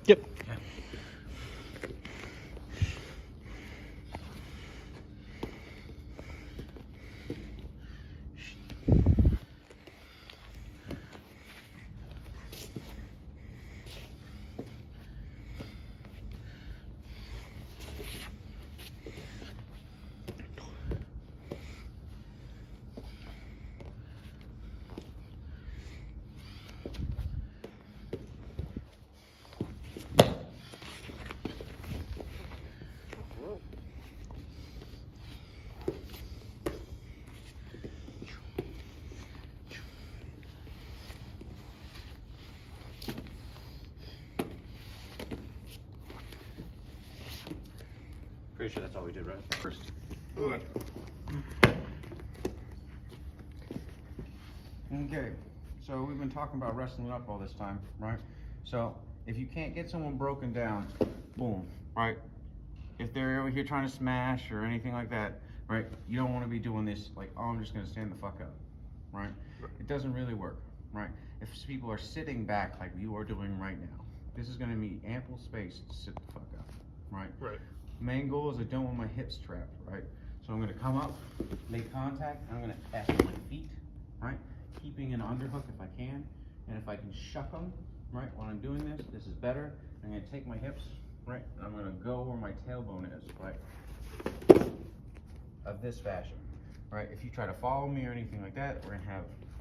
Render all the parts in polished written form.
Yep. Okay. Pretty sure that's all we did, right? First. Okay, so we've been talking about wrestling up all this time, right? So if you can't get someone broken down, boom, right? If they're over here trying to smash or anything like that, right? You don't want to be doing this like, oh, I'm just gonna stand the fuck up, right? It doesn't really work, right? If people are sitting back like you are doing right now, this is gonna be ample space to sit the fuck up, right? Right. Main goal is I don't want my hips trapped, right? So I'm gonna come up, make contact, and I'm gonna tap with my feet, right? Keeping an underhook if I can, and if I can shuck them, right, when I'm doing this, this is better. I'm gonna take my hips, right, and I'm gonna go where my tailbone is, right? Of this fashion, right? If you try to follow me or anything like that, we're gonna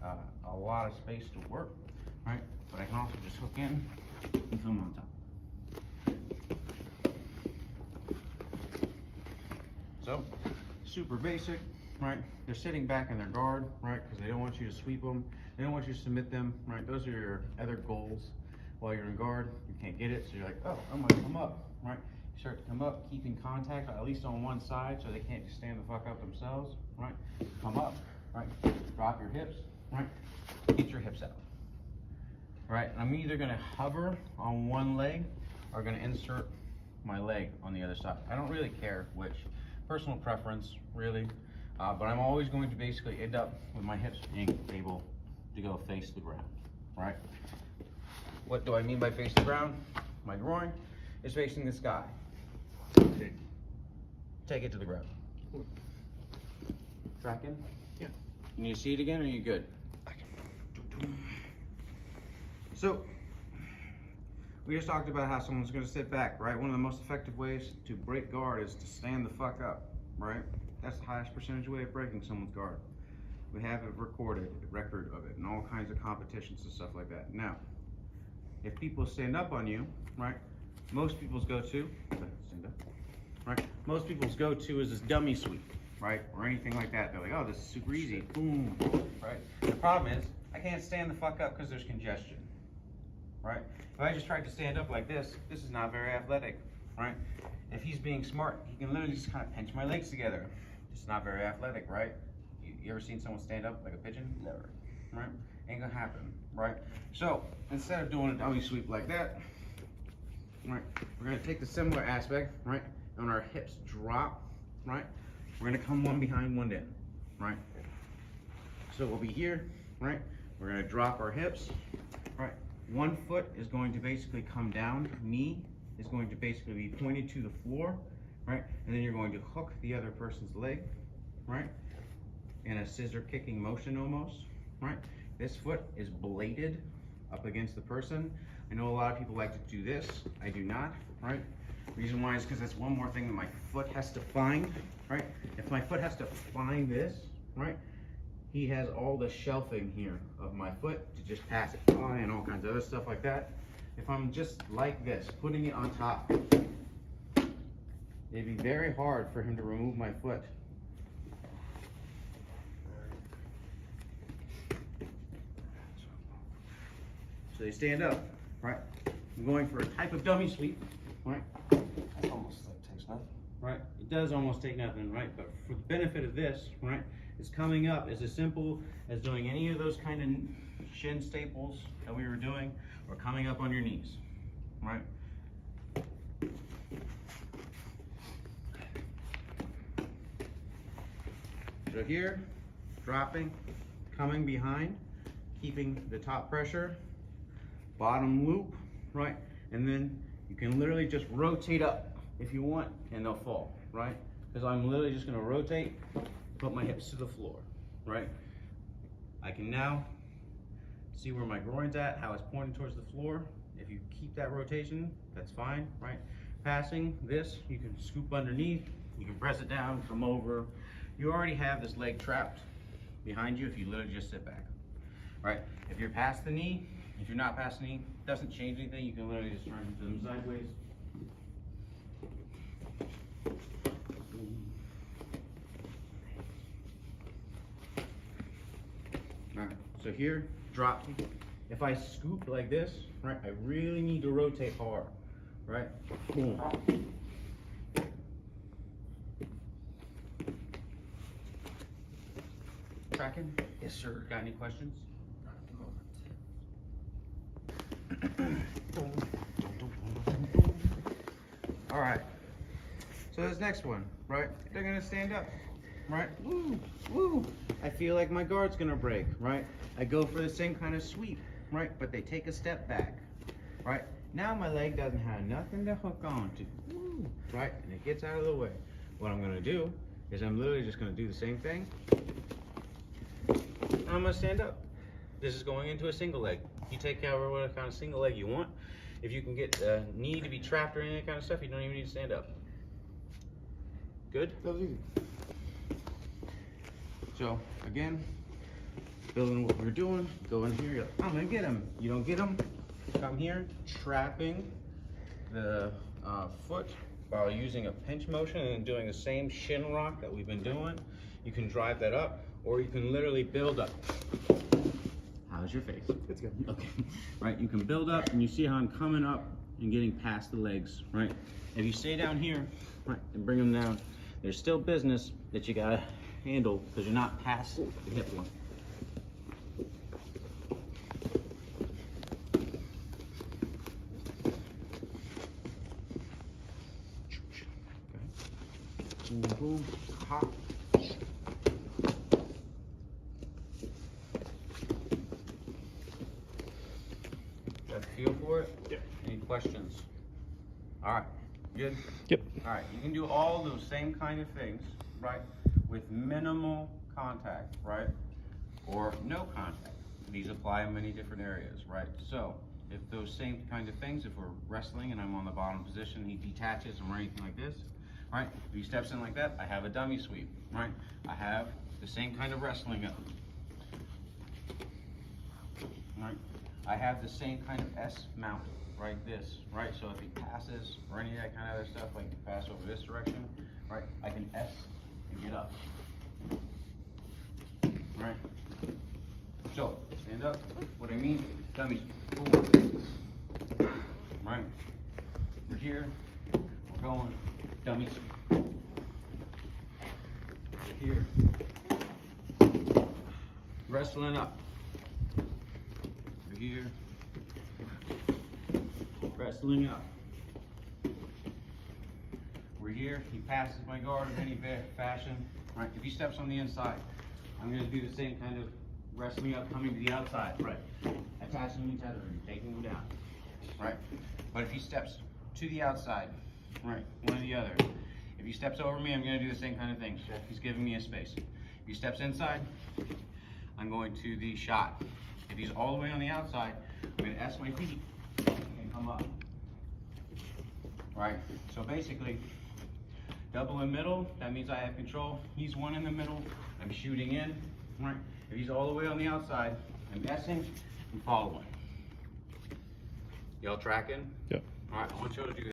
have a lot of space to work, right? But I can also just hook in and come on top. So, super basic, right? They're sitting back in their guard, right? Because they don't want you to sweep them. They don't want you to submit them, right? Those are your other goals while you're in guard. You can't get it, so you're like, oh, I'm gonna come up, right? You start to come up, keeping contact at least on one side so they can't just stand the fuck up themselves, right? Come up, right? Drop your hips, right? Get your hips out, right? I'm either gonna hover on one leg or gonna insert my leg on the other side. I don't really care which. Personal preference, really, but I'm always going to basically end up with my hips being able to go face the ground, right? What do I mean by face the ground? My groin is facing the sky. Okay. Take it to the ground. Tracking? Yeah. Can you see it again, or are you good? So, we just talked about how someone's going to sit back, right? One of the most effective ways to break guard is to stand the fuck up, right? That's the highest percentage way of breaking someone's guard. We have a record of it, and all kinds of competitions and stuff like that. Now, if people stand up on you, right? Most people's go-to, stand up, right? Most people's go-to is this dummy sweep, right? Or anything like that. They're like, oh, this is super easy, boom, right? The problem is, I can't stand the fuck up because there's congestion, right? If I just tried to stand up like this is not very athletic, right? If he's being smart, he can literally just kind of pinch my legs together. It's not very athletic, right? You ever seen someone stand up like a pigeon? Never, right? Ain't gonna happen, right? So, instead of doing a dummy sweep like that, right, we're gonna take the similar aspect, right? And when our hips drop, right, we're gonna come one behind, one in, right? So we'll be here, right? We're gonna drop our hips, right? One foot is going to basically come down, knee is going to basically be pointed to the floor, right? And then you're going to hook the other person's leg, right? In a scissor kicking motion almost, right? This foot is bladed up against the person. I know a lot of people like to do this. I do not, right? Reason why is because that's one more thing that my foot has to find, right? If my foot has to find this, right? He has all the shelving here of my foot to just pass it by and all kinds of other stuff like that. If I'm just like this, putting it on top, it'd be very hard for him to remove my foot. So they stand up, right? I'm going for a type of dummy sweep, right? That almost takes nothing. Right? It does almost take nothing, right? But for the benefit of this, right? It's coming up as simple as doing any of those kind of shin staples that we were doing, or coming up on your knees, right? So here, dropping, coming behind, keeping the top pressure, bottom loop, right? And then You can literally just rotate up if you want, and they'll fall, right? Because I'm literally just gonna rotate, put my hips to the floor, right? I can now see where my groin's at, how it's pointing towards the floor. If you keep that rotation, that's fine, right? Passing this, you can scoop underneath, you can press it down, come over. You already have this leg trapped behind you if you literally just sit back, right? If you're past the knee, if you're not past the knee, doesn't change anything. You can literally just turn them sideways. All right, so here, drop. If I scoop like this, right, I really need to rotate hard, right? Boom. Tracking? Yes, sir. Got any questions? All right. So this next one, right? They're gonna stand up, right? Woo, woo. I feel like my guard's gonna break, right? I go for the same kind of sweep, right? But they take a step back, right? Now my leg doesn't have nothing to hook on to, woo, right? And it gets out of the way. What I'm gonna do is I'm literally just gonna do the same thing. I'm gonna stand up. This is going into a single leg. You take out what kind of single leg you want. If you can get the knee to be trapped or any kind of stuff, you don't even need to stand up. Good? That was easy. So, again, building what we're doing, go in here, you're like, I'm gonna get him. You don't get him, come here, trapping the foot while using a pinch motion and doing the same shin rock that we've been doing. You can drive that up, or you can literally build up. How's your face? It's good. Okay, right, you can build up and you see how I'm coming up and getting past the legs, right? If you stay down here, right, and bring them down, there's still business that you gotta handle because you're not past the hip one. Okay. Boom, boom, hop. Got a feel for it? Yep. Any questions? All right, good? Yep. All right, you can do all those same kind of things, right, with minimal contact, right, or no contact. These apply in many different areas, right? So, if those same kind of things, if we're wrestling and I'm on the bottom position, he detaches or anything like this, right? If he steps in like that, I have a dummy sweep, right? I have the same kind of wrestling up, right? I have the same kind of S mount, right, this, right? So if he passes or any of that kind of other stuff, like pass over this direction, right, I can S and get up, right? So, stand up, what I mean, dummies, boom, right? We're here, we're going, dummies, we're here, wrestling up, we're here, wrestling up. We're here, he passes my guard in any fashion, right? If he steps on the inside, I'm gonna do the same kind of wrestling up, coming to the outside, right? Attaching each other and taking them down, right? But if he steps to the outside, right, one or the other. If he steps over me, I'm gonna do the same kind of thing. He's giving me a space. If he steps inside, I'm going to the shot. If he's all the way on the outside, I'm gonna S my feet and come up. Right, so basically, double in middle, that means I have control. He's one in the middle, I'm shooting in, right? If he's all the way on the outside, I'm S-ing and following. Y'all tracking? Yep. All right, I want you to do